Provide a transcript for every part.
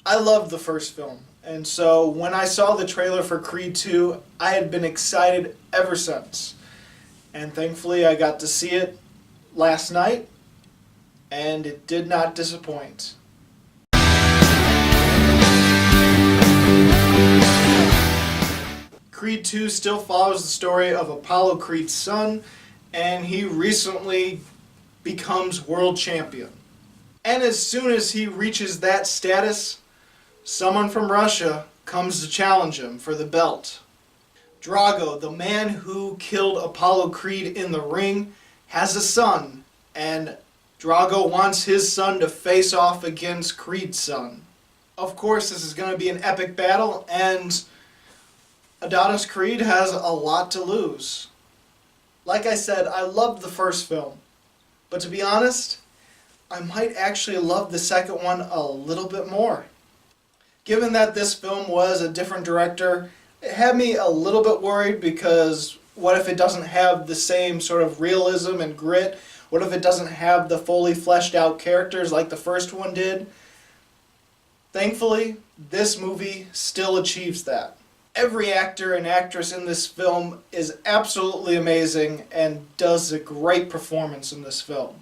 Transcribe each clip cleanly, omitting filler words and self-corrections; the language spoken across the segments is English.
I loved the first film, and so when I saw the trailer for Creed 2, I had been excited ever since. And thankfully I got to see it last night, and it did not disappoint. Creed 2 still follows the story of Apollo Creed's son, and he recently becomes world champion. And as soon as he reaches that status, someone from Russia comes to challenge him for the belt. Drago, the man who killed Apollo Creed in the ring, has a son, and Drago wants his son to face off against Creed's son. Of course, this is going to be an epic battle, and Adonis Creed has a lot to lose. Like I said, I loved the first film, but to be honest, I might actually love the second one a little bit more. Given that this film was a different director, it had me a little bit worried because what if it doesn't have the same sort of realism and grit? What if it doesn't have the fully fleshed out characters like the first one did? Thankfully, this movie still achieves that. Every actor and actress in this film is absolutely amazing and does a great performance in this film.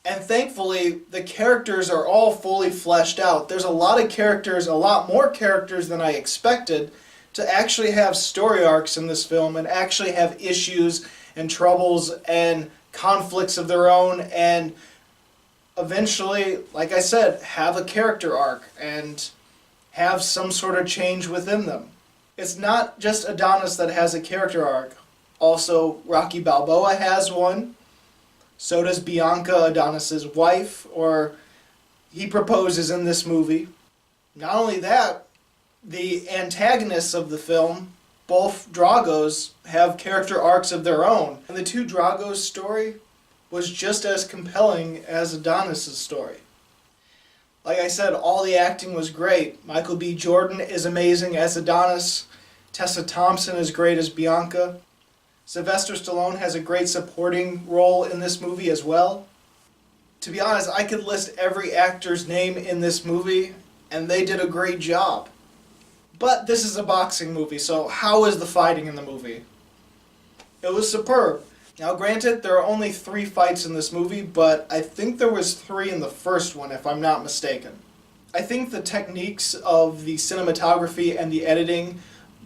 And thankfully, the characters are all fully fleshed out. There's a lot of characters, a lot more characters than I expected, to actually have story arcs in this film and actually have issues and troubles and conflicts of their own, and eventually, like I said, have a character arc and have some sort of change within them. It's not just Adonis that has a character arc. Also, Rocky Balboa has one. So does Bianca, Adonis's wife, or he proposes in this movie. Not only that, the antagonists of the film, both Dragos, have character arcs of their own. And the two Dragos' story was just as compelling as Adonis' story. Like I said, all the acting was great. Michael B. Jordan is amazing as Adonis. Tessa Thompson is great as Bianca. Sylvester Stallone has a great supporting role in this movie as well. To be honest, I could list every actor's name in this movie, and they did a great job. But this is a boxing movie, so how is the fighting in the movie? It was superb. Now granted, there are only 3 fights in this movie, but I think there was 3 in the first one, if I'm not mistaken. I think the techniques of the cinematography and the editing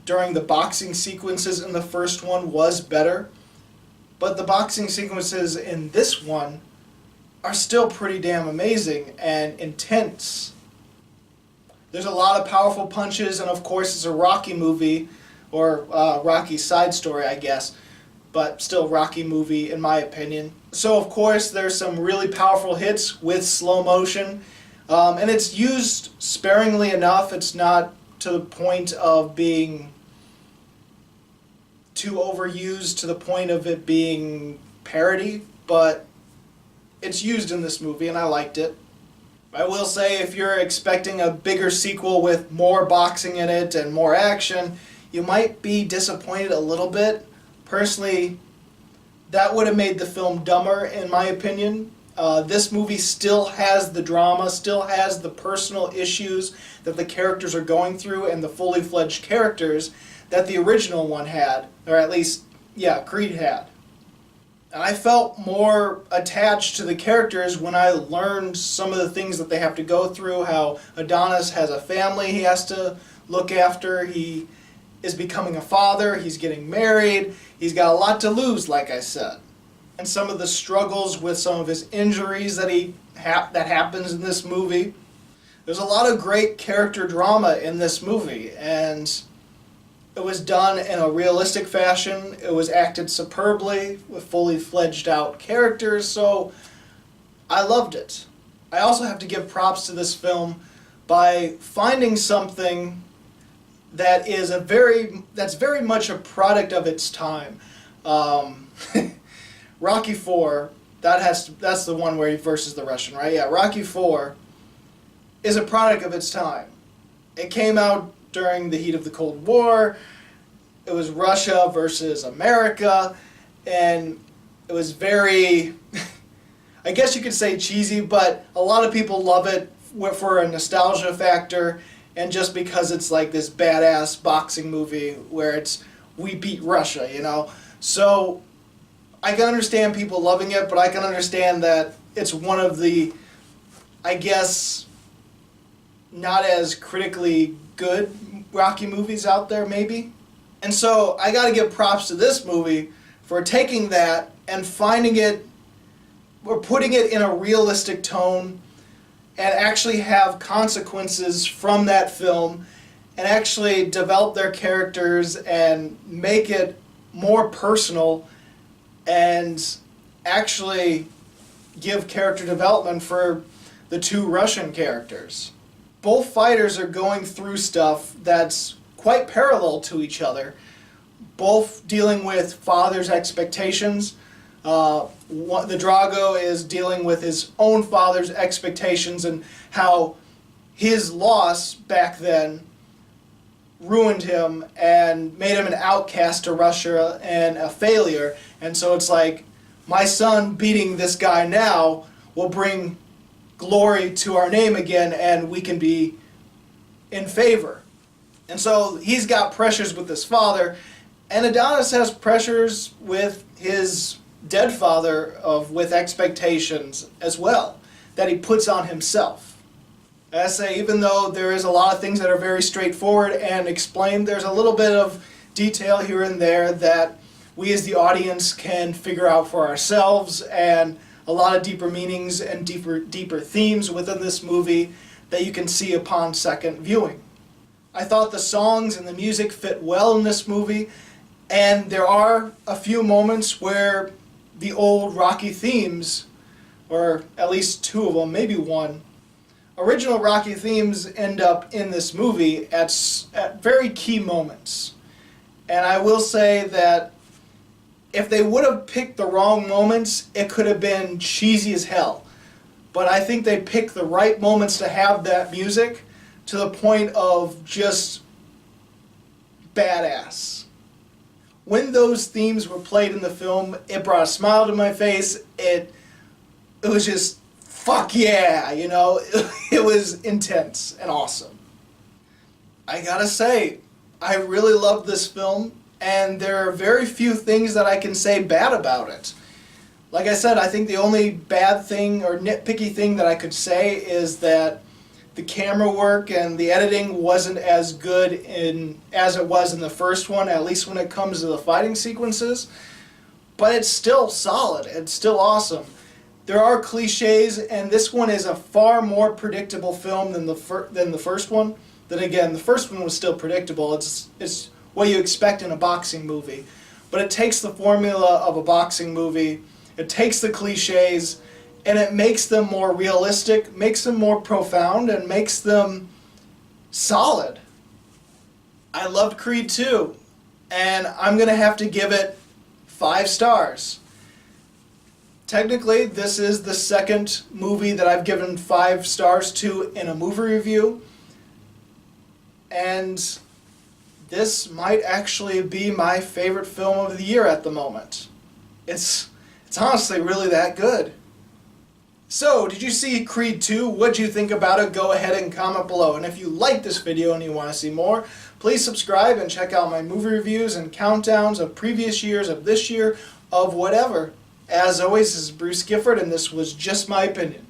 during the boxing sequences in the first one was better, but the boxing sequences in this one are still pretty damn amazing and intense. There's a lot of powerful punches, and of course it's a Rocky movie, or Rocky side story I guess, but still Rocky movie in my opinion. So of course there's some really powerful hits with slow motion, and it's used sparingly enough. It's not to the point of being too overused to the point of it being parody, but it's used in this movie and I liked it. I will say, if you're expecting a bigger sequel with more boxing in it and more action, you might be disappointed a little bit. Personally, that would have made the film dumber in my opinion. This movie still has the drama, still has the personal issues that the characters are going through and the fully fledged characters that the original one had, or at least, yeah, Creed had. And I felt more attached to the characters when I learned some of the things that they have to go through, how Adonis has a family he has to look after, he is becoming a father, he's getting married, he's got a lot to lose, like I said. And some of the struggles with some of his injuries that that happens in this movie. There's a lot of great character drama in this movie, and it was done in a realistic fashion. It was acted superbly with fully fledged out characters, so I loved it. I also have to give props to this film by finding something that is that's very much a product of its time. Rocky IV, that's the one where he versus the Russian, right? Yeah, Rocky IV is a product of its time. It came out during the heat of the Cold War. It was Russia versus America, and it was very, I guess you could say cheesy, but a lot of people love it for a nostalgia factor, and just because it's like this badass boxing movie where it's we beat Russia, you know. So I can understand people loving it, but I can understand that it's one of the, I guess, not as critically good Rocky movies out there, maybe. And so I gotta give props to this movie for taking that and finding it, or putting it in a realistic tone, and actually have consequences from that film, and actually develop their characters and make it more personal, and actually give character development for the two Russian characters. Both fighters are going through stuff that's quite parallel to each other, both dealing with father's expectations. The Drago is dealing with his own father's expectations and how his loss back then ruined him and made him an outcast to Russia and a failure. And so it's like, my son beating this guy now will bring glory to our name again, and we can be in favor. And so he's got pressures with his father, and Adonis has pressures with his dead father with expectations as well that he puts on himself. As I say, even though there is a lot of things that are very straightforward and explained, there's a little bit of detail here and there that we as the audience can figure out for ourselves, and a lot of deeper meanings and deeper themes within this movie that you can see upon second viewing. I thought the songs and the music fit well in this movie, and there are a few moments where the old Rocky themes, or at least two of them, maybe one, original Rocky themes end up in this movie at very key moments. And I will say that if they would have picked the wrong moments, it could have been cheesy as hell. But I think they picked the right moments to have that music to the point of just badass. When those themes were played in the film, it brought a smile to my face. It was just, fuck yeah, you know? It was intense and awesome. I gotta say, I really loved this film, and there are very few things that I can say bad about it. Like I said, I think the only bad thing or nitpicky thing that I could say is that the camera work and the editing wasn't as good as it was in the first one, at least when it comes to the fighting sequences. But it's still solid. It's still awesome. There are cliches, and this one is a far more predictable film than the first one. Then again, the first one was still predictable. It's what you expect in a boxing movie. But it takes the formula of a boxing movie, it takes the cliches, and it makes them more realistic, makes them more profound, and makes them solid. I loved Creed 2, and I'm going to have to give it 5 stars. Technically, this is the second movie that I've given 5 stars to in a movie review, and this might actually be my favorite film of the year at the moment. It's honestly really that good. So, did you see Creed 2? What'd you think about it? Go ahead and comment below. And if you like this video and you want to see more, please subscribe and check out my movie reviews and countdowns of previous years, of this year, of whatever. As always, this is Bruce Gifford, and this was just my opinion.